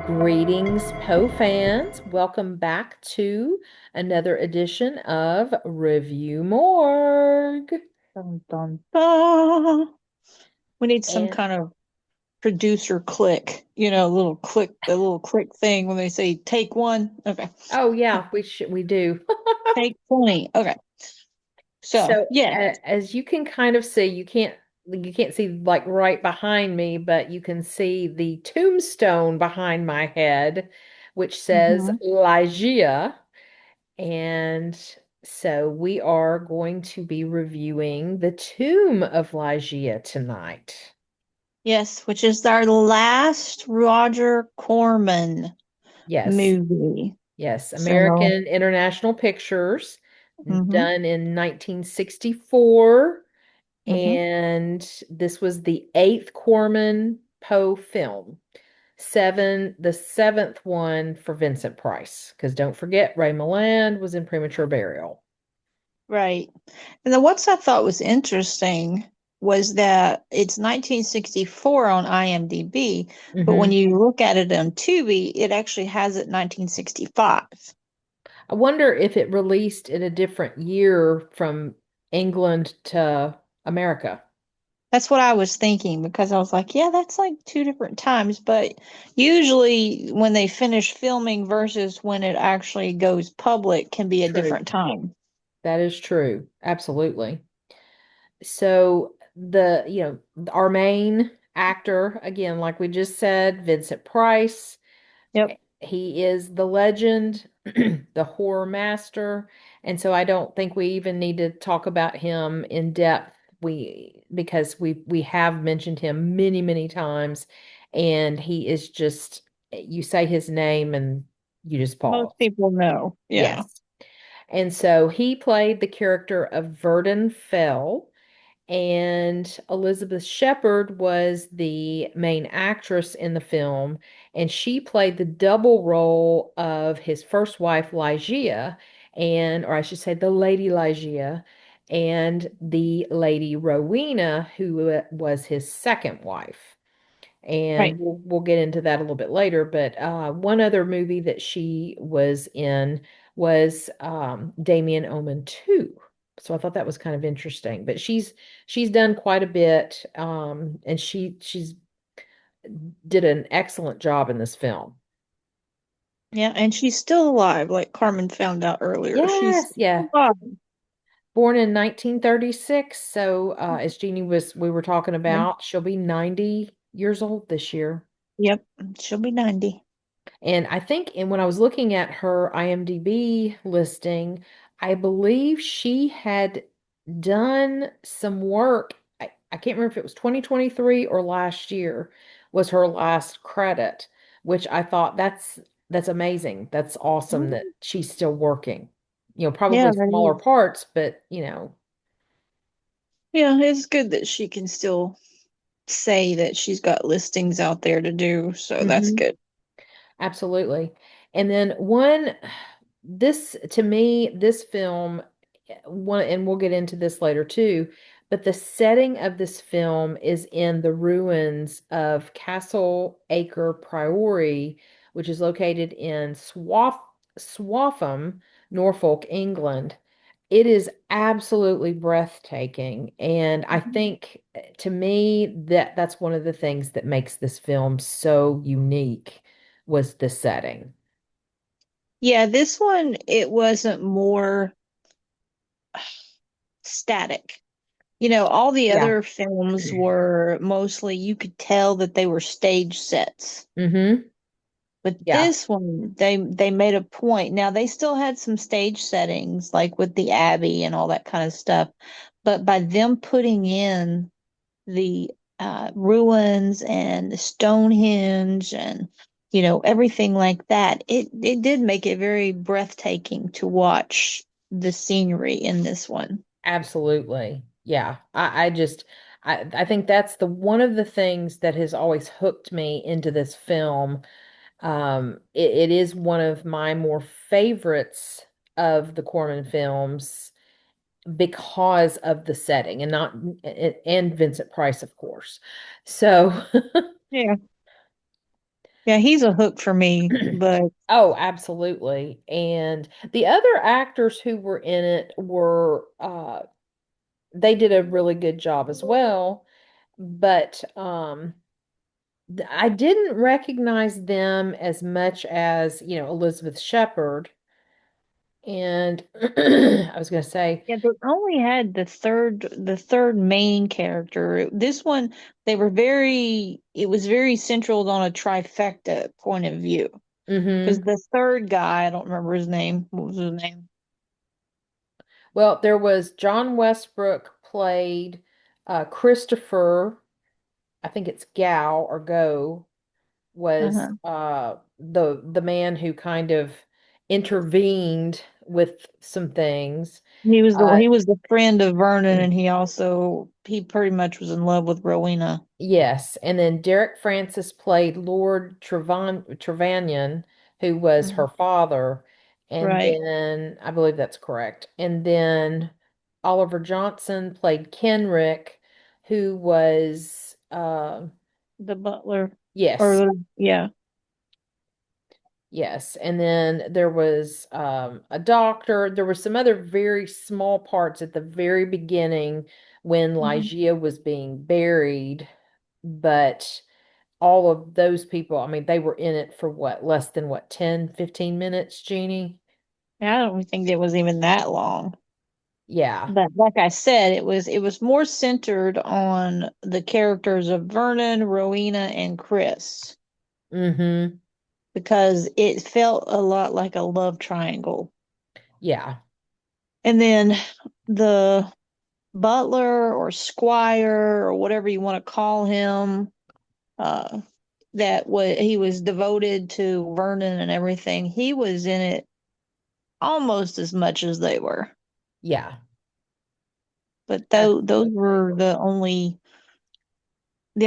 Greetings, Poe fans. Welcome back to another edition of Review Morgue. Dun, dun, dun. We need some And kind of producer click, the little click thing when they say take one. Okay. oh yeah, we do. Take 20. Okay. So, So yeah. as you can kind of see, you can't see like right behind me, but you can see the tombstone behind my head, which says hmm Ligeia. And so we are going to be reviewing The Tomb of Ligeia tonight. Yes, which is our last Roger Corman Yes, movie. yes, So, American International Pictures, hmm done in 1964. hmm And this was the eighth Corman Poe film. The seventh one for Vincent Price. Because don't forget, Ray Milland was in premature burial. Right. And then what I thought was interesting was that it's 1964 on IMDb, but when Hmm. you look at it on Tubi, it actually has it 1965. I wonder if it released in a different year from England to America. That's what I was thinking because I was like, yeah, that's like two different times. But usually when they finish filming versus when it actually goes public can be a True. different time. That is true. Absolutely. So our main actor, again, like we just said, Vincent Price, Yep. he is the legend, the horror master, and so I don't think we even need to talk about him in depth. Because we have mentioned him many, many times, and he is just you say his name and you just Most pause. people know. Yeah. Yes. And so he played the character of Verdun Fell, and Elizabeth Shepard was the main actress in the film, and she played the double role of his first wife, Ligeia, or I should say, the Lady Ligeia, and the Lady Rowena, who was his second wife. And Right. we'll get into that a little bit later. But one other movie that she was in was Damien Omen 2. So I thought that was kind of interesting. But she's done quite a bit, and she's did an excellent job in this film. Yeah. And she's still alive, like Carmen found out earlier. She's Yes, yeah. still alive. Born in 1936. So as Jeannie we were talking Mhm. about, she'll be 90 years old this year. Yep. She'll be 90. And I think, and when I was looking at her IMDb listing, I believe she had done some work. I can't remember if it was 2023 or last year was her last credit, which I thought that's amazing. That's awesome Mhm. that she's still working. Yeah, Probably that smaller is. parts, but Yeah, it's good that she can still say that she's got listings out there to do, so that's mhm. good. Absolutely. And then this to me, this film, one, and we'll get into this later too, but the setting of this film is in the ruins of Castle Acre Priory, which is located in Swaffham, Norfolk, England. It is absolutely breathtaking, and I Mhm. think to me that's one of the things that makes this film so unique was the setting. Yeah, this one, it wasn't more static. All the Yeah. other films were mostly, you could tell that they were stage sets. Mm-hmm. But Yeah. this one, they made a point. Now, they still had some stage settings, like with the Abbey and all that kind of stuff. But by them putting in the ruins and the Stonehenge and everything like that. It did make it very breathtaking to watch the scenery in this one. Absolutely. Yeah. I think that's the one of the things that has always hooked me into this film. It is one of my more favorites of the Corman films because of the setting, and not and Vincent Price, of course. So Yeah. Yeah, he's a hook for me, but Oh, absolutely. And the other actors who were in it were they did a really good job as well, but I didn't recognize them as much as, Elizabeth Shepard. And I was going to say, yeah, they only had the third main character. This one, it was very central on a trifecta point of view. Because hmm the third guy, I don't remember his name. What was his name? well, there was John Westbrook played Christopher, I think it's Gow or Go, was Uh-huh. the man who kind of intervened with some things. Uh He was the friend of Vernon, and he pretty much was in love with Rowena. yes, and then Derek Francis played Lord Trevanion, who was her Mhm. father, and Right. then I believe that's correct. And then Oliver Johnson played Kenrick, who was The butler. yes. Or yeah. Yes, and then there was a doctor. There were some other very small parts at the very beginning when Mhm. Ligeia was being buried, but all of those people, I mean, they were in it for what, less than what, 10, 15 minutes, Jeannie? I don't think it was even that long. Yeah. But like I said, it was more centered on the characters of Vernon, Rowena, and Chris Mm-hmm. because it felt a lot like a love triangle. Yeah. And then the butler or squire or whatever you want to call him, uh, he was devoted to Vernon and everything. He was in it almost as much as they were. Yeah. But those Absolutely. were the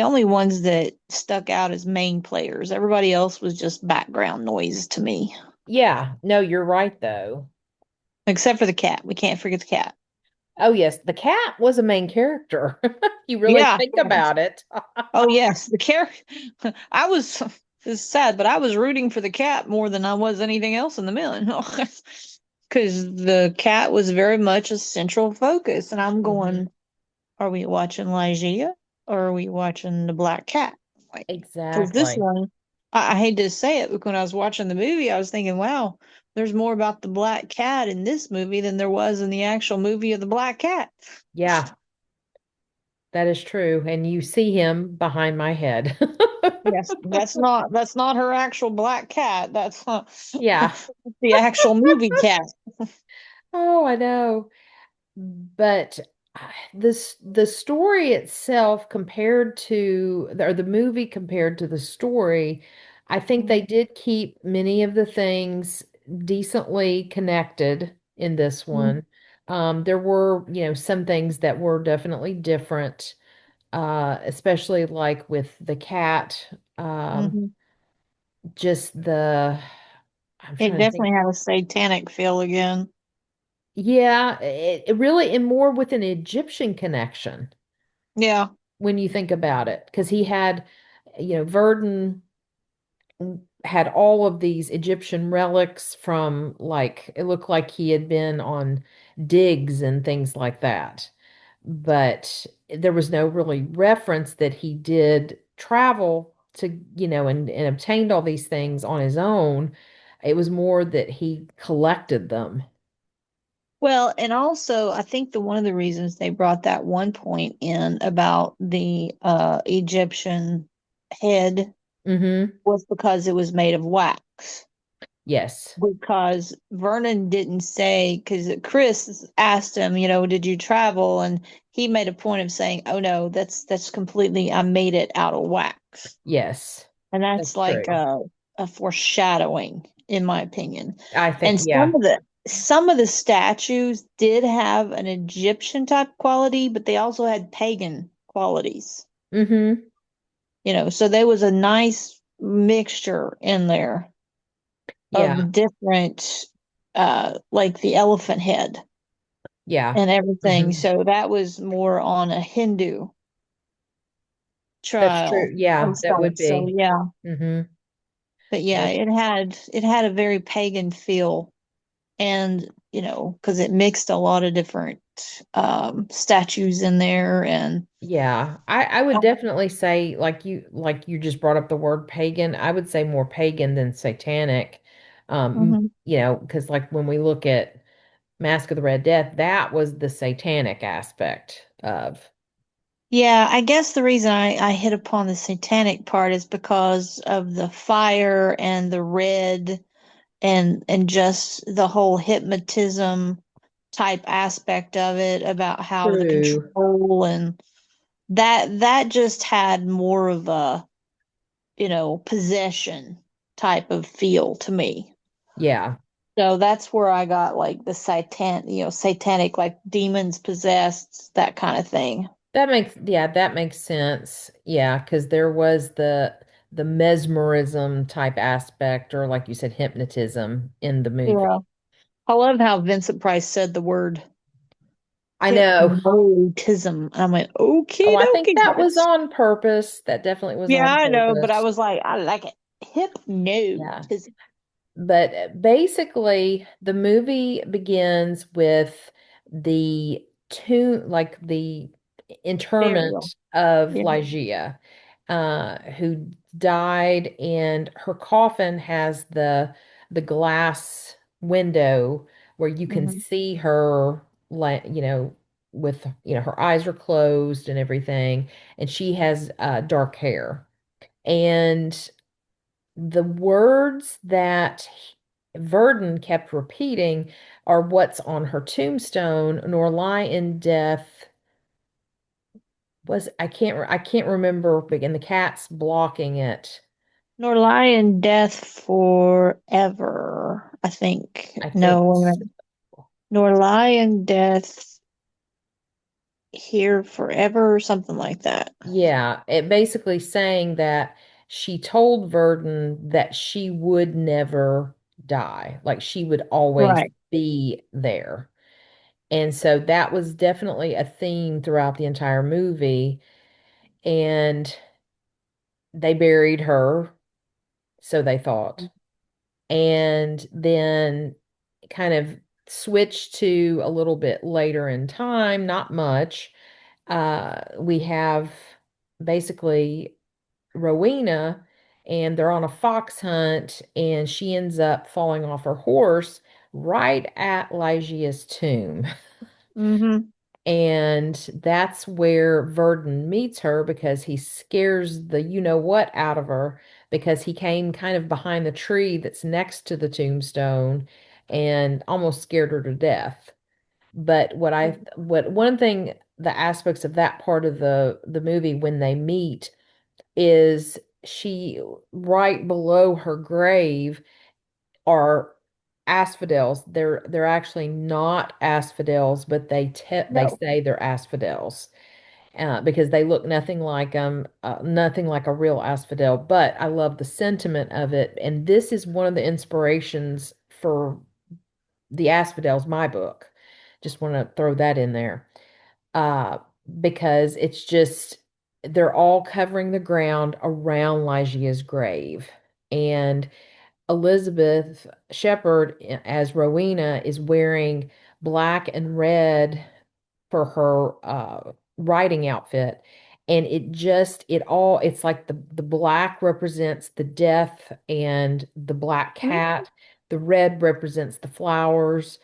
only ones that stuck out as main players. Everybody else was just background noise to me, Yeah. No, you're right though. except for the cat. We can't forget the cat. Oh, yes, the cat was a main character. You really Yeah. think about it. Oh yes, the character. I was it's sad, but I was rooting for the cat more than I was anything else in the million. Because the cat was very much a central focus, and I'm hmm going, are we watching Ligeia or are we watching the Black Cat? Like, because this Exactly. one, I hate to say it, but when I was watching the movie, I was thinking, wow, there's more about the Black Cat in this movie than there was in the actual movie of the Black Cat. Yeah, that is true. And you see him behind my head. Yes, that's not her actual black cat. That's Yeah. the actual movie cat. Oh, I know. But the story itself compared to or the movie compared to the story, I think they Mhm. did keep many of the things decently connected in this one. There were, some things that were definitely different, especially like with the cat. Mhm. Just I'm It trying to think. definitely had a satanic feel again. Yeah, it really, and more with an Egyptian connection Yeah. when you think about it, because he had, Verdun had all of these Egyptian relics from like, it looked like he had been on digs and things like that. But there was no really reference that he did travel to, and obtained all these things on his own. It was more that he collected them. Well, and also I think the one of the reasons they brought that one point in about the Egyptian head Mm-hmm. was because it was made of wax. Yes. Because Vernon didn't say, because Chris asked him, did you travel? And he made a point of saying, oh no, that's completely, I made it out of wax. Yes. And that's That's true. like a foreshadowing, in my opinion. I think, And yeah. some of the statues did have an Egyptian type quality, but they also had pagan qualities. Mm-hmm. So there was a nice mixture in there Yeah. of different, like the elephant head Yeah. and everything. Mm-hmm. So that was more on a Hindu That's trial true. and Yeah, that stuff. would So be. yeah, Mm-hmm. But yeah, it had a very pagan feel, and because it mixed a lot of different statues in there, and Yeah, I would definitely say like you just brought up the word pagan. I would say more pagan than satanic. Mhm. Because like when we look at Mask of the Red Death, that was the satanic aspect of. Yeah, I guess the reason I hit upon the satanic part is because of the fire and the red and just the whole hypnotism type aspect of it, about how the True. control, and that just had more of a, possession type of feel to me. Yeah. So that's where I got like the satanic, like demons possessed, that kind of thing. That makes sense. Yeah, because there was the mesmerism type aspect, or like you said, hypnotism in the Yeah. movie. I love how Vincent Price said the word I know. hypnotism. I went, Oh, okie I think dokie, that was that's on purpose. That definitely was yeah, on I know, but I purpose. was like, I like it. Yeah. Hypnotism. But basically, the movie begins with the tomb, like the Burial. interment of Yeah. Ligeia, who died, and her coffin has the glass window where you can Hmm. see her, like with her eyes are closed and everything, and she has dark hair. And the words that Verdon kept repeating are what's on her tombstone, nor lie in death was I can't remember, and the cat's blocking it. Nor lie in death forever, I think. I No, think wait a minute. Nor lie in death here forever, or something like that. yeah, it basically saying that she told Verdon that she would never die, like she would always Right. be there. And so that was definitely a theme throughout the entire movie. And they buried her, so they thought. And then kind of switched to a little bit later in time, not much. We have basically Rowena, and they're on a fox hunt, and she ends up falling off her horse right at Ligeia's tomb. Hmm. And that's where Verdon meets her because he scares the you know what out of her because he came kind of behind the tree that's next to the tombstone and almost scared her to death. But what one thing, the aspects of that part of the movie when they meet is she right below her grave are asphodels. They're actually not asphodels, but they No. say they're asphodels because they look nothing like a real asphodel. But I love the sentiment of it, and this is one of the inspirations for the asphodels, my book. Just want to throw that in there uh, because it's just they're all covering the ground around Ligeia's grave, and Elizabeth Shepherd as Rowena is wearing black and red for her riding outfit. And it's like the black represents the death and the black cat. The red represents the flowers.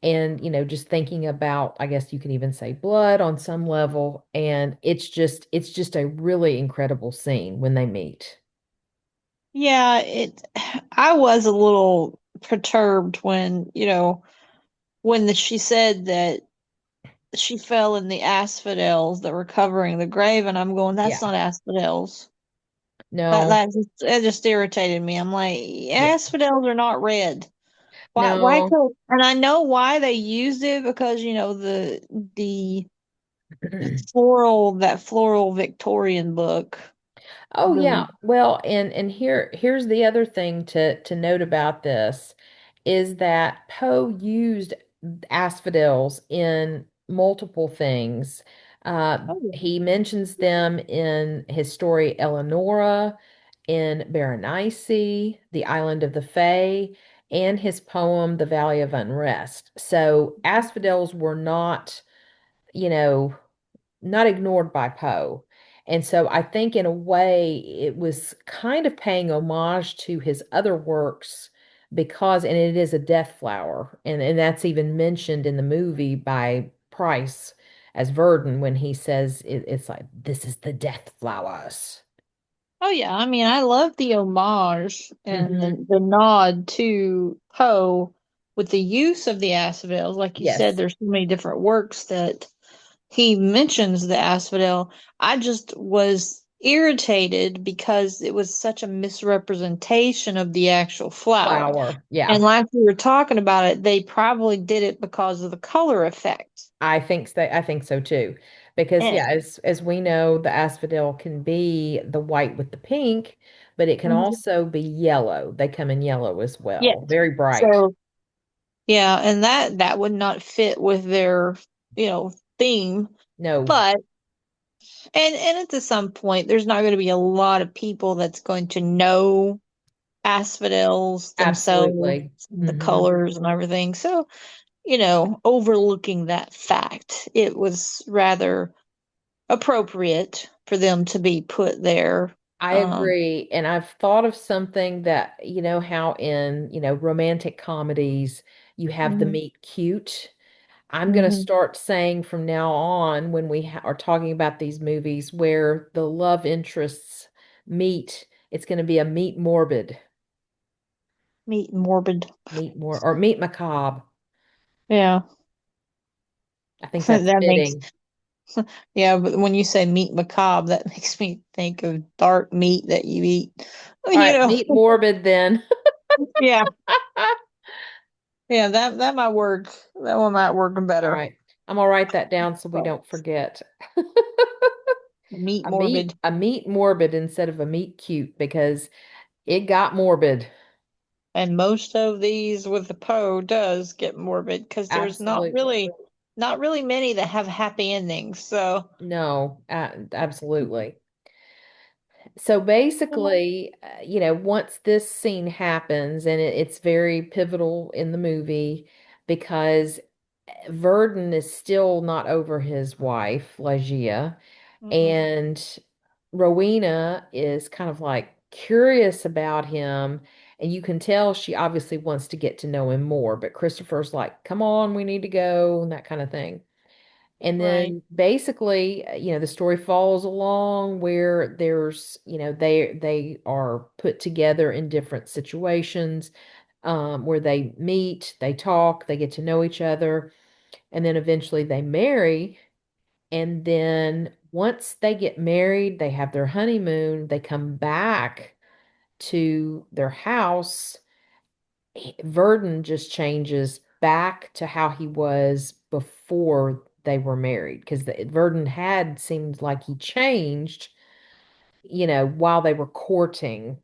And, just thinking about, I guess you can even say blood on some level. And it's just a really incredible scene when they meet. Yeah, I was a little perturbed when, she said that she fell in the asphodels that were covering the grave, and I'm going, that's Yeah. not asphodels. That No. that just, it just irritated me. I'm like, Yeah. asphodels are not red. Why No. and I know why they used it, because the floral Victorian book. Oh The yeah. Well, and here's the other thing to note about this is that Poe used asphodels in multiple things. Oh, He mentions them in his story Eleonora, in Berenice, The Island of the Fae, and his poem, The Valley of Unrest. So asphodels were not, you know, not ignored by Poe. And so I think in a way it was kind of paying homage to his other works because, and it is a death flower, and that's even mentioned in the movie by Price as Verdon when he says it's like, this is the death flowers. Oh yeah, I mean, I love the homage and Hmm. the nod to Poe with the use of the asphodels. Like you said, Yes, there's so many different works that he mentions the asphodel. I just was irritated because it was such a misrepresentation of the actual flower. flower. And Yeah. like we were talking about it, they probably did it because of the color effect. I think so too. Because And, yeah, as we know, the asphodel can be the white with the pink, but it can Mhm. also be yellow. They come in yellow as Yes. well. Very bright. So yeah, and that would not fit with their, theme. No, But and at some point, there's not going to be a lot of people that's going to know asphodels themselves, absolutely. and the Hmm. colors and everything. So, overlooking that fact, it was rather appropriate for them to be put there. I Um, agree. And I've thought of something that, how in, romantic comedies you have the mhm, meet cute. I'm going to mhm. start saying from now on when we are talking about these movies where the love interests meet, it's going to be a meet morbid, Meat morbid. or meet macabre. Yeah, I think that's that makes fitting. yeah. But when you say meat macabre, that makes me think of dark meat that you eat. All You right, know, meet morbid then. yeah, yeah. That might work. That one might work All better. right. I'm gonna write that down so we So, don't forget. meat morbid. A meet morbid instead of a meet cute because it got morbid. And most of these with the Poe does get morbid because there's Absolutely. not really many that have happy endings. So, No, absolutely. So basically, once this scene happens, and it's very pivotal in the movie because Verdon is still not over his wife, Ligeia, mm-mm. and Rowena is kind of like curious about him, and you can tell she obviously wants to get to know him more, but Christopher's like, "Come on, we need to go," and that kind of thing. And Right. then basically, the story follows along where there's, they are put together in different situations, where they meet, they talk, they get to know each other, and then eventually they marry. And then once they get married, they have their honeymoon, they come back to their house. Verdon just changes back to how he was before they were married because Verdon had seemed like he changed, while they were courting.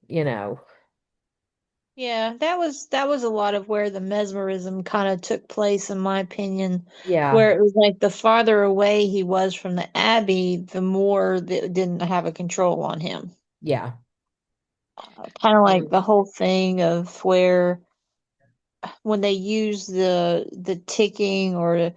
Yeah, that was a lot of where the mesmerism kind of took place, in my opinion, Yeah, where it was like the farther away he was from the Abbey, the more that didn't have a control on him. yeah, Kind of like and the whole thing of where when they use the ticking or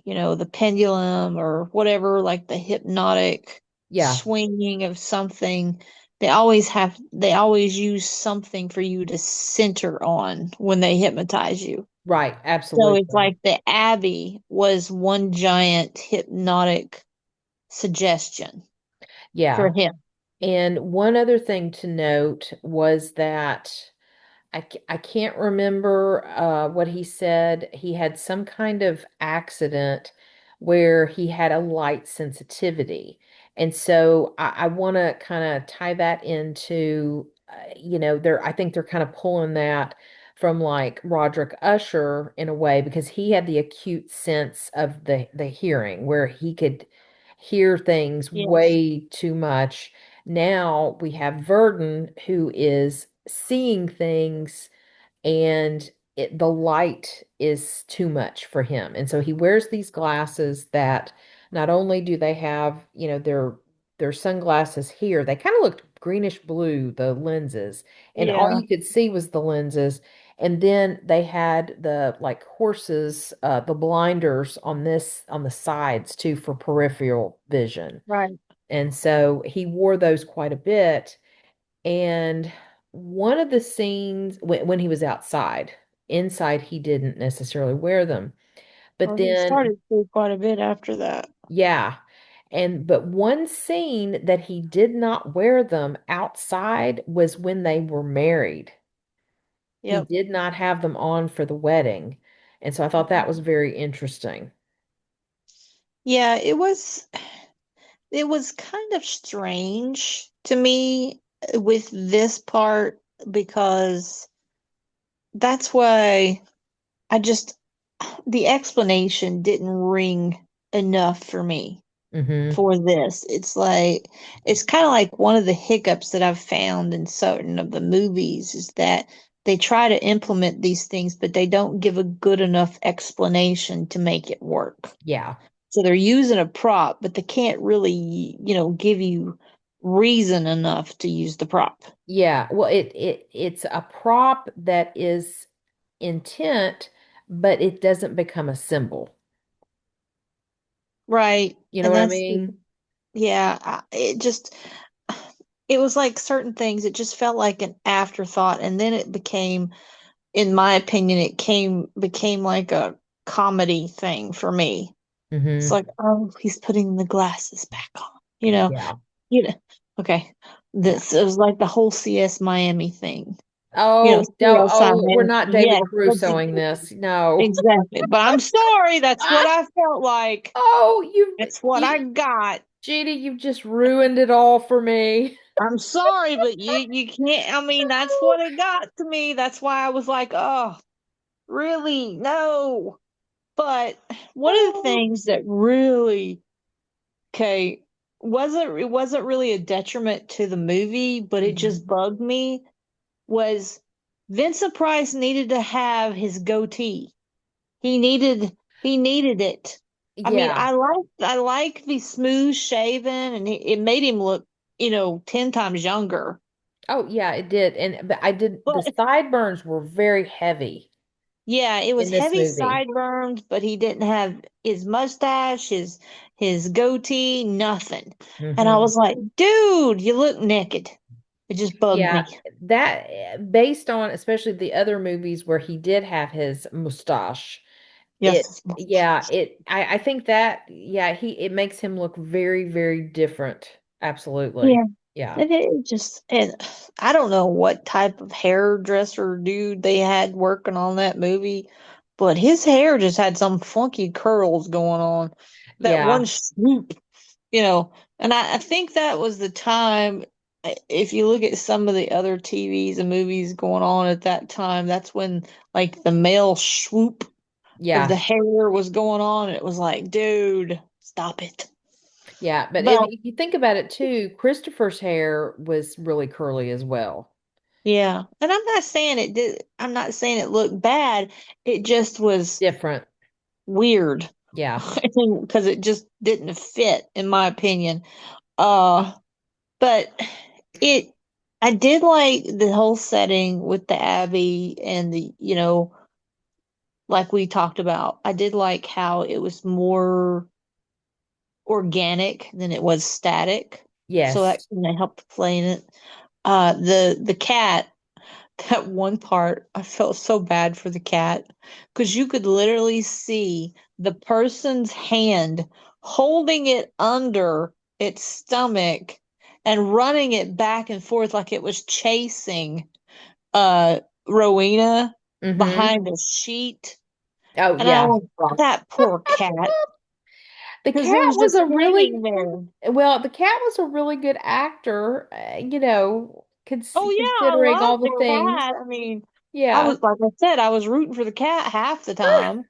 the pendulum or whatever, like the hypnotic yeah, swinging of something, they always use something for you to center on when they hypnotize you. right, So it's absolutely. like the Abbey was one giant hypnotic suggestion for Yeah. him. And one other thing to note was that I can't remember what he said. He had some kind of accident where he had a light sensitivity. And so I want to kind of tie that into, I think they're kind of pulling that from like Roderick Usher in a way because he had the acute sense of the hearing where he could hear things Yes. way too much. Now we have Verdon who is seeing things and the light is too much for him. And so he wears these glasses that not only do they have, their sunglasses here, they kind of looked greenish blue, the lenses, and all Yeah, you could see was the lenses. And then they had the like horses, the blinders on the sides too for peripheral vision. right. And so he wore those quite a bit. And one of the scenes when he was outside, inside he didn't necessarily wear them. But Well, he then, started to quite a bit after that. yeah. But one scene that he did not wear them outside was when they were married. He Yep. did not have them on for the wedding. And so I thought that was very interesting. Yeah, it was kind of strange to me with this part because that's why I just the explanation didn't ring enough for me Mm-hmm. for this. It's kind of like one of the hiccups that I've found in certain of the movies is that they try to implement these things, but they don't give a good enough explanation to make it work. Yeah. So they're using a prop, but they can't really, give you reason enough to use the prop. Yeah. Well, it's a prop that is intent, but it doesn't become a symbol. Right. You know And what I that's mean? yeah, it was like certain things, it just felt like an afterthought. And then it became, in my opinion, became like a comedy thing for me. It's Mm-hmm. like, oh, he's putting the glasses back on. You know, Yeah. you know, okay. Yeah. This it was like the whole CS Miami thing. Oh, no, CSI oh, we're Miami. not David Yes, Carusoing this. No. exactly. But I'm sorry, that's what I felt like. Oh, It's what I you, got. Jeannie, you've just ruined it all for me. I'm sorry, but you can't. I mean, that's what it got to me. That's why I was like, oh, really? No. But one of the Oh. things that really, okay, it wasn't really a detriment to the movie, but it Mhm. just bugged me was Vincent Price needed to have his goatee. He needed it. I mean, Yeah. I like the smooth shaven, and it made him look, 10 times younger. Oh, yeah, it did. But I did the But sideburns were very heavy yeah, it was in this heavy movie. sideburns, but he didn't have his mustache, his goatee, nothing. And I Hmm. was like, dude, you look naked. It just bugged Yeah, me. that based on especially the other movies where he did have his mustache. Yes, it's I think that yeah, it makes him look very, very different. Absolutely. yeah. Yeah. And I don't know what type of hairdresser dude they had working on that movie, but his hair just had some funky curls going on. That one Yeah. swoop, you know, and I think that was the time. If you look at some of the other TVs and movies going on at that time, that's when like the male swoop of the Yeah. hair was going on. It was like, dude, stop it. Yeah, but But if you think about it too, Christopher's hair was really curly as well. yeah, and I'm not saying it looked bad. It just was Different. weird Yeah. because it just didn't fit, in my opinion. Uh, but it, I did like the whole setting with the Abbey and like we talked about. I did like how it was more organic than it was static, so that Yes. kind of helped play in it. The cat. That one part, I felt so bad for the cat because you could literally see the person's hand holding it under its stomach and running it back and forth like it was chasing uh Rowena Mm-hmm. behind a sheet. Oh, And I yeah. was that poor cat The because it cat was was just a hanging really there. the cat was a really good actor, Oh yeah, I considering all loved the the things. cat. I mean, I Yeah. was like I said, I was rooting for the cat half the time.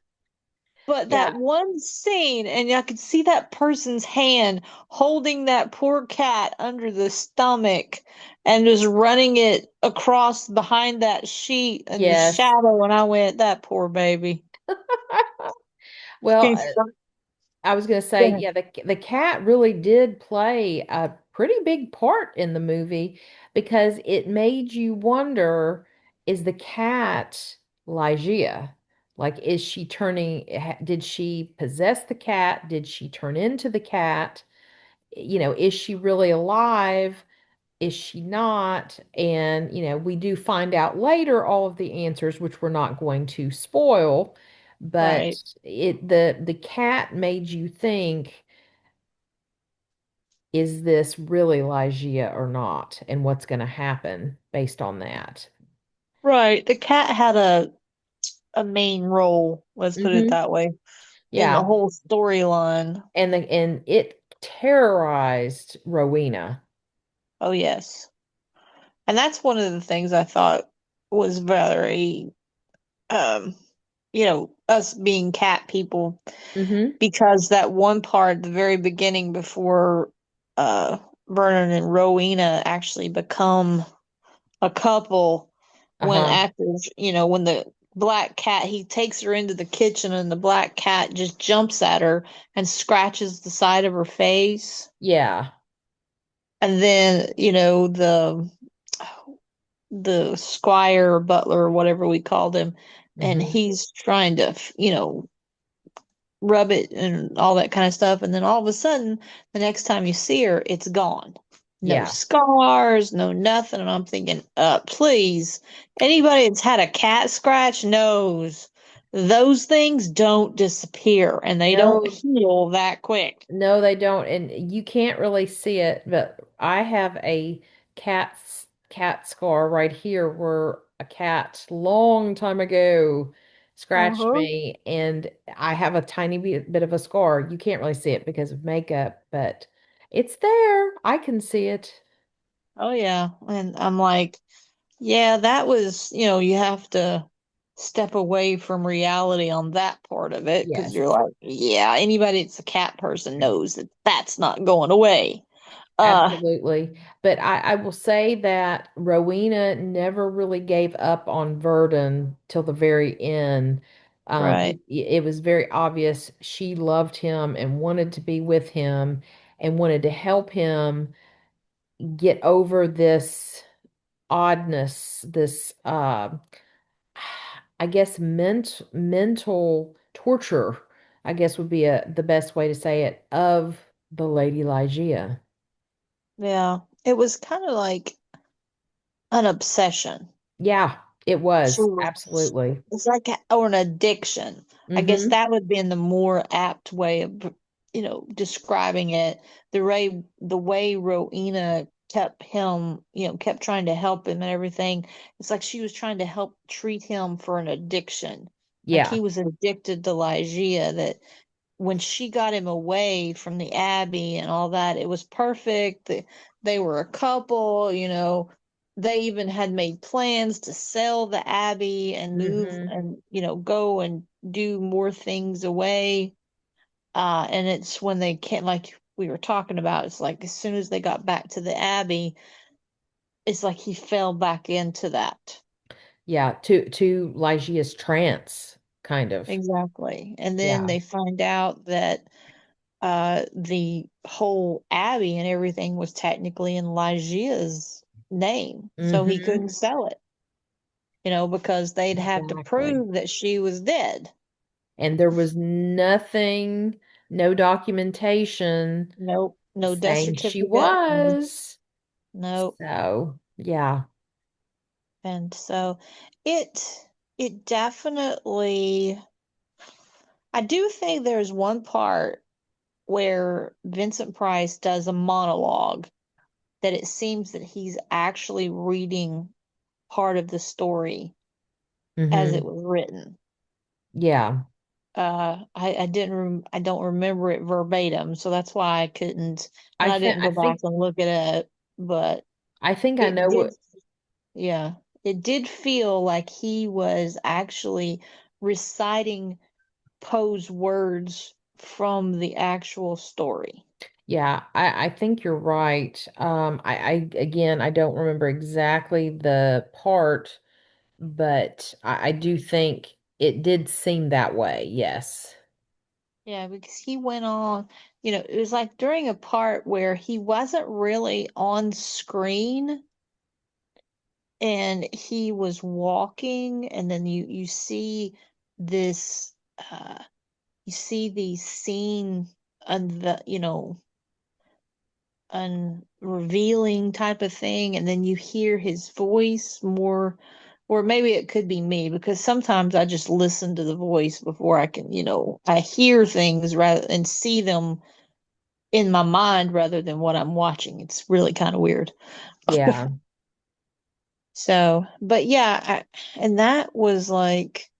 But Yeah. that one scene, and I could see that person's hand holding that poor cat under the stomach and just running it across behind that sheet and the Yes. shadow. And I went, that poor baby. Well, He's so I was going to say, good. yeah, the cat really did play a pretty big part in the movie because it made you wonder, is the cat Ligeia? Like, is she turning, did she possess the cat? Did she turn into the cat? Is she really alive? Is she not? And, we do find out later all of the answers, which we're not going to spoil, but Right. the cat made you think, is this really Ligeia or not? And what's going to happen based on that? Right. The cat had a main role, let's put it Hmm. that way, in the Yeah. whole storyline. And it terrorized Rowena. Oh yes. And that's one of the things I thought was very um us being cat people, Hmm. because that one part at the very beginning before uh Vernon and Rowena actually become a couple, when Uh-huh. after when the black cat, he takes her into the kitchen and the black cat just jumps at her and scratches the side of her face, Yeah. and then the squire or butler or whatever we called him, and Hmm. he's trying to rub it and all that kind of stuff. And then all of a sudden, the next time you see her, it's gone. No Yeah. scars, no nothing. And I'm thinking, please, anybody that's had a cat scratch knows those things don't disappear and they don't No, heal that quick. no, they don't. And you can't really see it, but I have a cat scar right here where a cat long time ago scratched Uh-huh. me, and I have a tiny bit of a scar. You can't really see it because of makeup, but it's there. I can see it. Oh, yeah. And I'm like, yeah, that was, you have to step away from reality on that part of it, because Yes. you're like, yeah, anybody that's a cat person knows that that's not going away. Uh, Absolutely. But I will say that Rowena never really gave up on Verdon till the very end. right. It was very obvious she loved him and wanted to be with him and wanted to help him get over this oddness, this I guess mental torture, I guess would be the best way to say it, of the Lady Ligeia. Yeah. It was kind of like an obsession. Yeah, it She was. was, Absolutely. it's like or an addiction. I guess Mm-hmm. that would be in the more apt way of, describing it. The way Rowena kept him, kept trying to help him and everything. It's like she was trying to help treat him for an addiction. Like Yeah. he was addicted to Ligeia, that when she got him away from the Abbey and all that, it was perfect. They were a couple, they even had made plans to sell the Abbey and move Mm-hmm. and, go and do more things away. And it's when they can't, like we were talking about, it's like as soon as they got back to the Abbey, it's like he fell back into that. Yeah. To Ligeia's trance, kind of. Exactly. And then Yeah. they find out that the whole abbey and everything was technically in Ligeia's name, so he Mm-hmm. couldn't sell it, because they'd have to Exactly. prove that she was dead. And there was nothing, no documentation Nope, no death saying she certificate. was. Nope. So, yeah. And so it definitely, I do think there's one part where Vincent Price does a monologue that it seems that he's actually reading part of the story as it Mm-hmm. was written. Yeah. I don't remember it verbatim, so that's why I couldn't, and I I think didn't I go back think and look it up, but I think I it know did, what. yeah, it did feel like he was actually reciting Poe's words from the actual story. Yeah, I think you're right. I again, I don't remember exactly the part, but I do think it did seem that way. Yes. Yeah, because he went on. it was like during a part where he wasn't really on screen and he was walking, and then you see this you see the scene unve unrevealing type of thing, and then you hear his voice more, or maybe it could be me because sometimes I just listen to the voice before I can, I hear things rather and see them in my mind rather than what I'm watching. It's really kind of weird. Yeah. So, but yeah, and that was like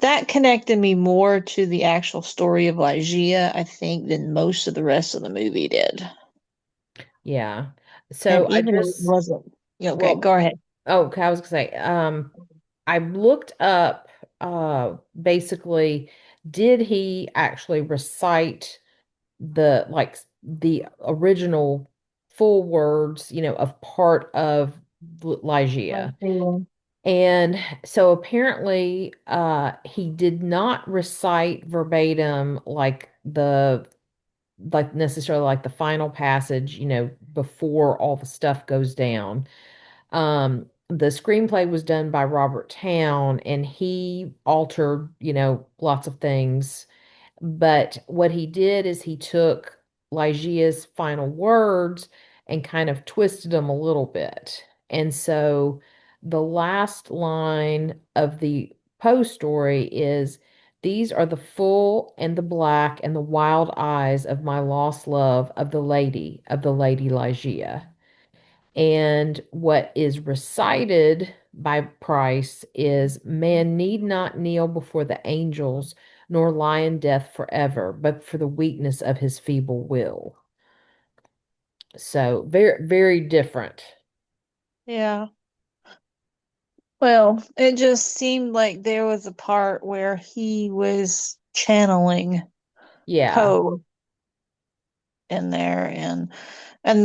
that connected me more to the actual story of Ligeia, I think, than most of the rest of the movie did. Yeah. And So I even if it just, wasn't, okay, well, go ahead. oh, okay, I was gonna say, I looked up basically, did he actually recite the original full words, of part of Ligeia? Like, And so apparently he did not recite verbatim like necessarily like the final passage, before all the stuff goes down. The screenplay was done by Robert Town, and he altered, lots of things. But what he did is he took Ligeia's final words and kind of twisted them a little bit. And so the last line of the Poe story is, "These are the full and the black and the wild eyes of my lost love of the Lady Ligeia." And what is recited by Price is, "Man need not kneel before the angels, nor lie in death forever, but for the weakness of his feeble will." So very, very different. yeah. Well, it just seemed like there was a part where he was channeling Yeah, Poe in there, and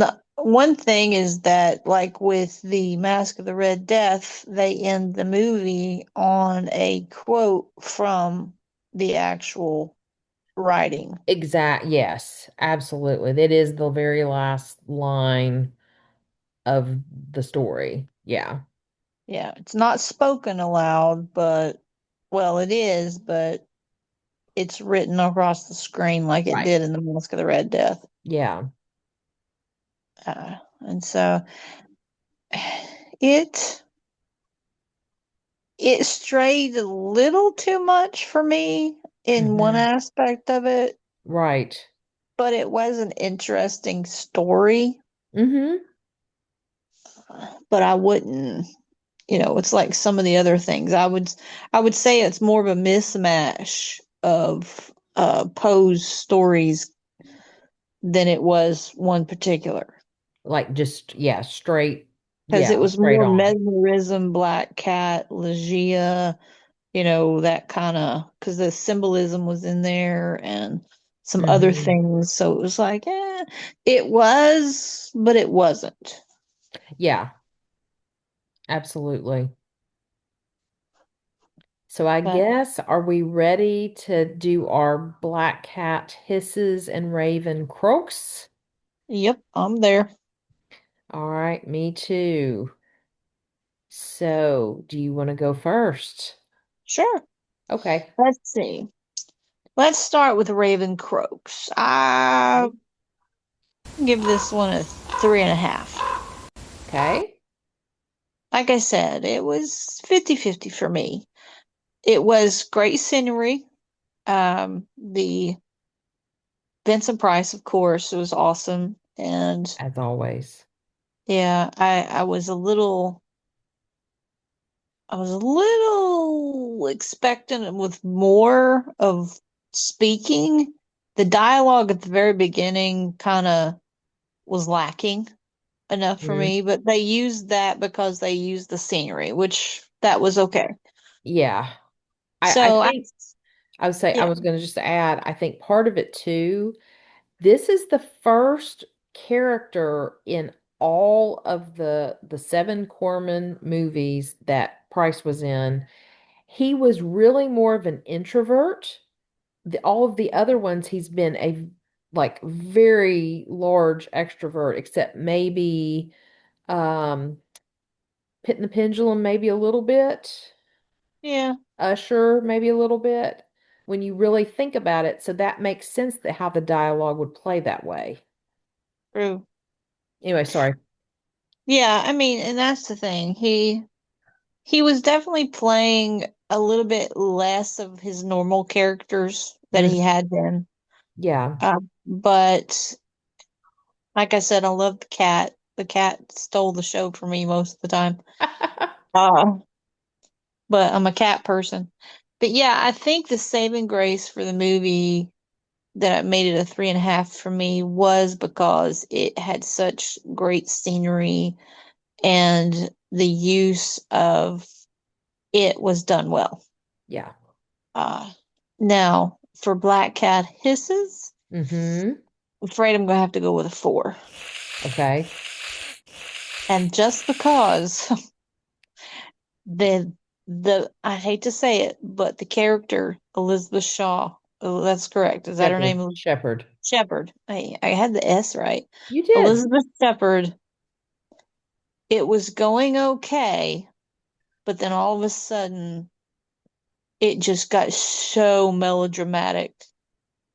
the one thing is that like with the Mask of the Red Death, they end the movie on a quote from the actual writing. yes, absolutely. That is the very last line of the story. Yeah, Yeah, it's not spoken aloud, but well, it is, but it's written across the screen like it right. did in the Mask of the Red Death. Yeah. And so it it strayed a little too much for me in one Hmm. aspect of it, Right. but it was an interesting story. Hmm. But I wouldn't, it's like some of the other things. I would say it's more of a mismatch of Poe's stories than it was one particular. Like just, yeah, straight, Because it yeah, was straight more on. mesmerism, Black Cat, Ligeia, that kind of, because the symbolism was in there and some other Hmm. things. So it was like, it was, but it wasn't. Yeah, absolutely. So I But guess, are we ready to do our black cat hisses and raven croaks? yep, I'm there. All right, me too. So, do you want to go first? Sure. Okay. Let's see. Let's start with Raven Croaks. I give this one a 3.5. Okay. Like I said, it was 50-50 for me. It was great scenery. The Vincent Price, of course, was awesome. And As always. yeah, I was a little expectant with more of speaking. The dialogue at the very beginning kind of was lacking enough for Mhm. me, but they used that because they used the scenery, which that was okay. Yeah. I So think I would say, I yeah, was going to just add, I think part of it too, this is the first character in all of the seven Corman movies that Price was in. He was really more of an introvert. All of the other ones, he's been a like very large extrovert, except maybe um Pit and the Pendulum, maybe a little bit. Yeah, Usher, maybe a little bit. When you really think about it, so that makes sense that how the dialogue would play that way. true. Anyway, sorry. Yeah, I mean, and that's the thing. He was definitely playing a little bit less of his normal characters that he Hmm. had been. Yeah. But like I said, I love the cat. The cat stole the show for me most of the time. Uh, but I'm a cat person. But yeah, I think the saving grace for the movie that made it a 3.5 for me was because it had such great scenery and the use of it was done well. Yeah. Uh, Now, for Black Cat Hisses, Hmm. I'm afraid I'm going to have to go with a 4. Okay. And just because the I hate to say it, but the character Elizabeth Shaw, oh, that's correct. Is that her Shepherd. name? Shepherd. Shepherd. I had the S right. You did. Elizabeth Shepherd. It was going okay, but then all of a sudden it just got so melodramatic,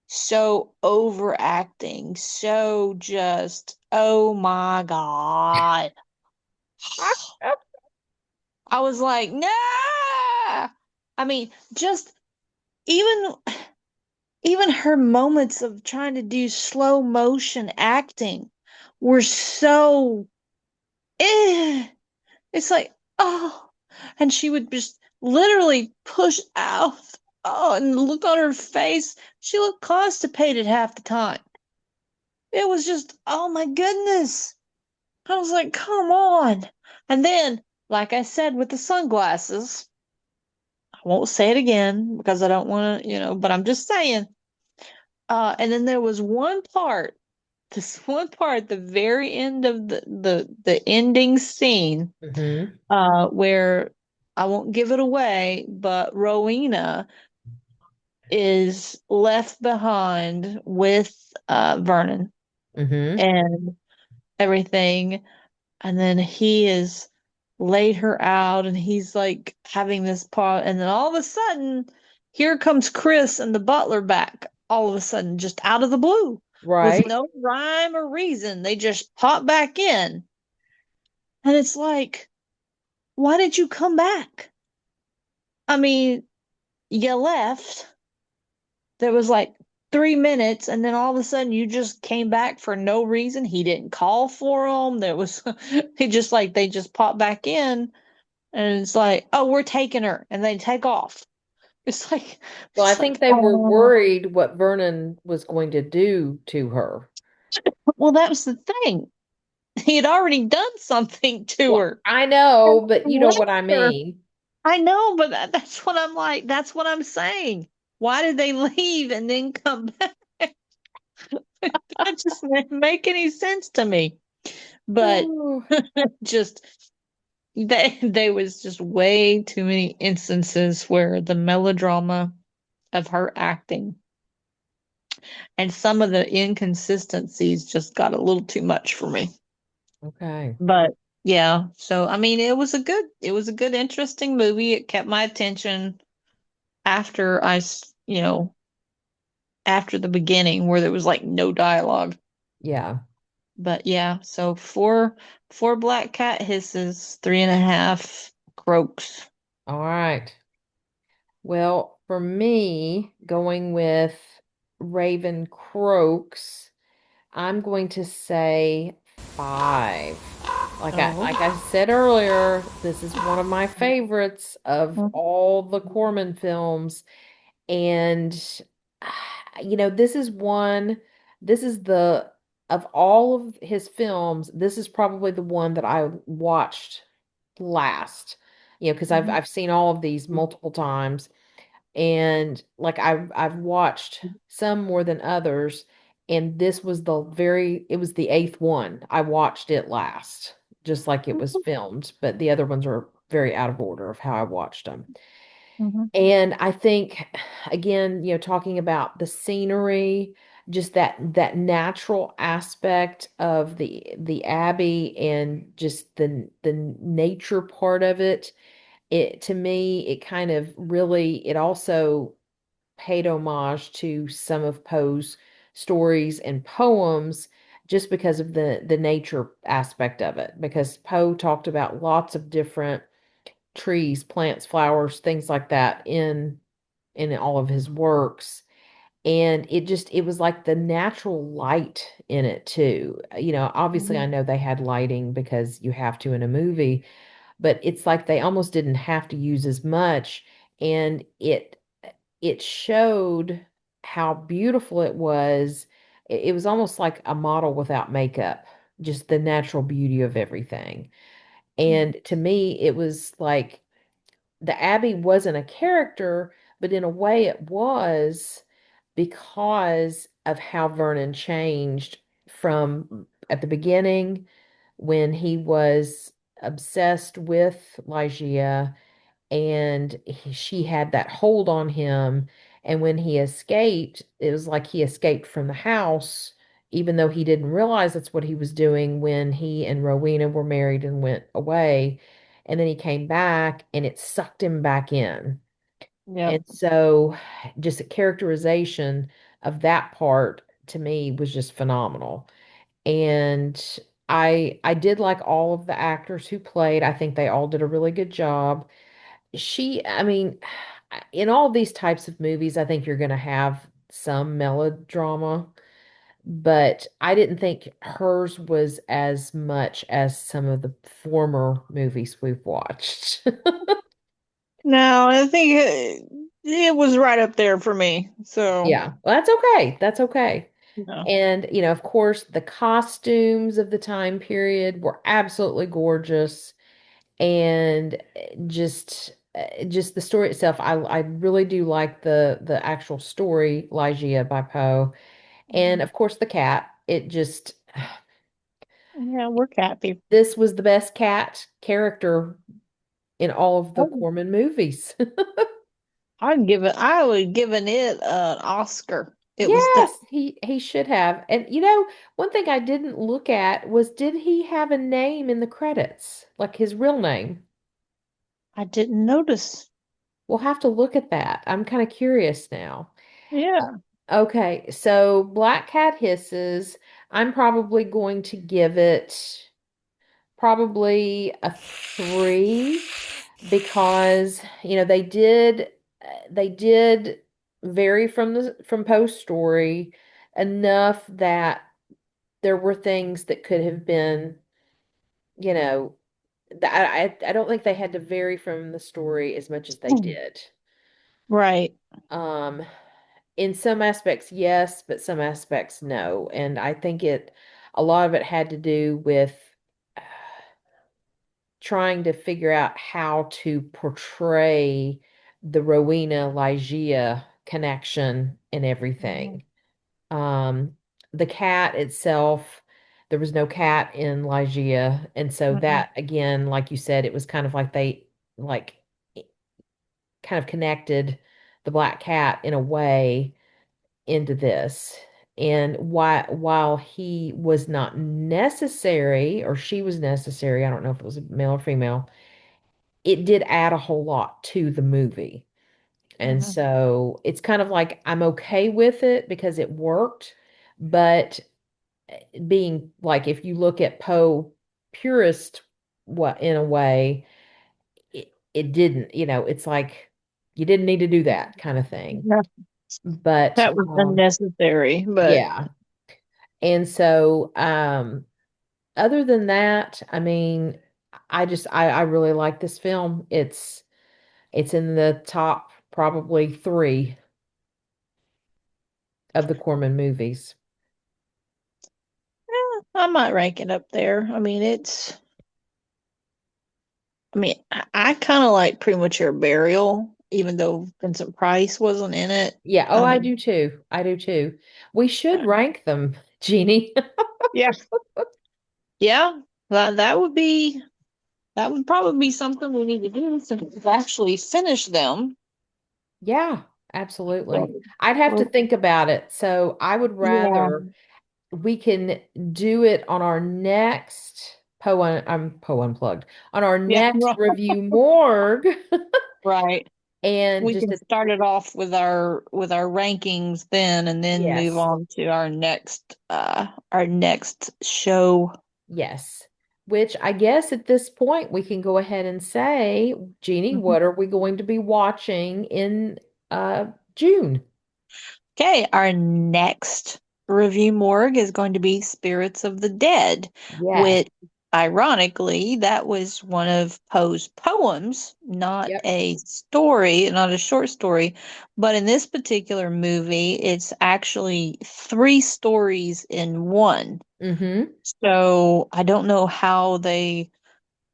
so overacting, so just, oh my God. I was like, nah. I mean, just even even her moments of trying to do slow motion acting were so eh. It's like, oh, and she would just literally push out. Oh, and the look on her face. She looked constipated half the time. It was just, oh my goodness. I was like, come on. And then, like I said with the sunglasses, I won't say it again because I don't want to, but I'm just saying. And then there was one part, this one part, the very end of the ending scene, Hmm. where I won't give it away, but Rowena is left behind with Vernon Hmm. and everything. And then he is laid her out and he's like having this part. And then all of a sudden, here comes Chris and the butler back all of a sudden, just out of the blue with Right. no rhyme or reason. They just pop back in. And it's like, why did you come back? I mean, you left. There was like 3 minutes, and then all of a sudden you just came back for no reason. He didn't call for them. There was, he just like, they just popped back in, and it's like, oh, we're taking her, and they take off. Well, I It's think like, they were oh, worried what Vernon was going to do to her. well, that was the thing. He had already done something to Well, her. I know, but He you know left what I her. mean. I know, but that's what I'm like. That's what I'm saying. Why did they leave and then come back? That just didn't make any sense to me. But Oh, just they was just way too many instances where the melodrama of her acting and some of the inconsistencies just got a little too much for me. okay. But yeah, so I mean it was a good interesting movie. It kept my attention after after the beginning where there was like no dialogue. Yeah. But yeah, so four black cat hisses, 3.5 croaks. All right. Well, for me, going with Raven Croaks, I'm going to say 5. Oh. Like I said earlier, this is one of my favorites of all the Corman films. And this is this is the of all of his films, this is probably the one that I watched last. Because I've seen all of these multiple times, and like I've watched some more than others, and this was it was the eighth one. I watched it last, just like it was filmed, but the other ones are very out of order of how I watched them. Mhm. And I think, again, talking about the scenery, just that natural aspect of the Abbey and just the nature part of it. It to me, it kind of really it also paid homage to some of Poe's stories and poems just because of the nature aspect of it. Because Poe talked about lots of different trees, plants, flowers, things like that in all of his works. And it was like the natural light in it too. Obviously I Mhm. know they had lighting because you have to in a movie, but it's like they almost didn't have to use as much. And it showed how beautiful it was. It was almost like a model without makeup, just the natural beauty of everything. And to me, it was like the Abbey wasn't a character, but in a way it was because of how Vernon changed from at the beginning when he was obsessed with Ligeia and she had that hold on him. And when he escaped, it was like he escaped from the house, even though he didn't realize that's what he was doing when he and Rowena were married and went away. And then he came back and it sucked him back in. Yep. And so just a characterization of that part to me was just phenomenal. And I did like all of the actors who played. I think they all did a really good job. I mean, in all these types of movies, I think you're going to have some melodrama, but I didn't think hers was as much as some of the former movies we've watched. No, I think it was right up there for me. So, Yeah, well, that's okay. That's okay. yeah. And, of course, the costumes of the time period were absolutely gorgeous. And just the story itself, I really do like the actual story, Ligeia by Poe. And Mhm. of course the cat. It just Yeah, we're happy. this was the best cat character in all of the Corman movies. I would given it an Oscar. It was that. Yes, he should have. And one thing I didn't look at was did he have a name in the credits? Like his real name? I didn't notice. We'll have to look at that. I'm kind of curious now. Yeah. Okay, so Black Cat Hisses, I'm probably going to give it probably a 3 because, they did vary from Poe's story enough that there were things that could have been, you know, I don't think they had to vary from the story as much as they Mm. did. Right. Um, in some aspects, yes, but some aspects, no. And I think a lot of it had to do with uh, trying to figure out how to portray the Rowena Ligeia connection and Mhm. everything. Um, the cat itself, there was no cat in Ligeia, and so Mhm. that again, like you said, it was kind of like they like kind of connected the black cat in a way into this. And while he was not necessary or she was necessary, I don't know if it was a male or female, it did add a whole lot to the movie. And Mhm. so it's kind of like I'm okay with it because it worked, but being like if you look at Poe purist what in a way, it didn't, it's like you didn't need to do that kind of thing. Yeah, But that was unnecessary, but yeah. And so other than that, I mean, I really like this film. It's in the top probably 3 of the Corman movies. I might rank it up there. I kind of like Premature Burial, even though Vincent Price wasn't in it. Yeah, oh, I I mean, do too. I do too. We should uh, rank them, Jeannie. yeah, yeah, that would probably be something we need to do since we've actually finished them. Yeah. Absolutely. So, I'd have to well, think about it. So I would yeah, rather we can do it on our next Poe Unplugged, on our yeah, next review morgue right. and We just can a, start it off with our rankings then, and then move yes. on to our next show. Yes. Which I guess at this point we can go ahead and say, Jeannie, Mhm. what are we going to be watching in June? Okay, our next review morgue is going to be Spirits of the Dead, Yes. which ironically, that was one of Poe's poems, not Yep. a story, not a short story. But in this particular movie, it's actually three stories in one. Mm-hmm. So I don't know how they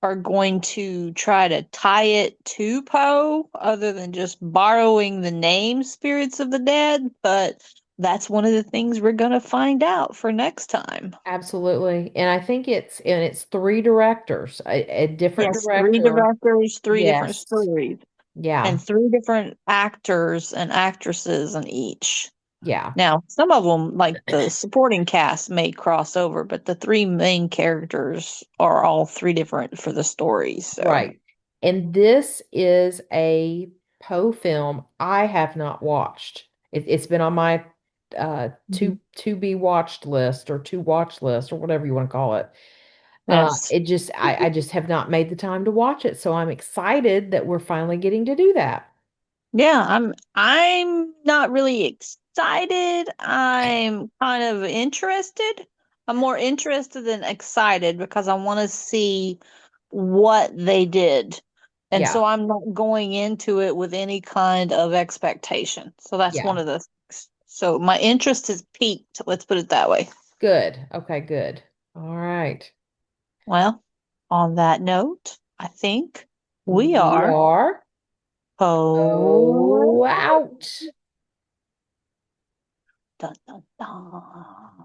are going to try to tie it to Poe other than just borrowing the name Spirits of the Dead, but that's one of the things we're going to find out for next time. Absolutely. And it's three directors, a different Yes, three director. directors, three different Yes. stories, Yeah. and three different actors and actresses in each. Yeah. Now, some of them, like the supporting cast, may cross over, but the three main characters are all three different for the stories. So, Right. And this is a Poe film I have not watched. It's been on my mhm. to be watched list or to watch list or whatever you want to call it. Yes. I just have not made the time to watch it, so I'm excited that we're finally getting to do that. Yeah, I'm not really excited. I'm kind of interested. I'm more interested than excited because I want to see what they did. And Yeah. so I'm not going into it with any kind of expectation. So that's one Yeah. of the things. So my interest is peaked, let's put it that way. Good. Okay, good. All right. Well, on that note, I think we We are are oh out. dun, dun, dun.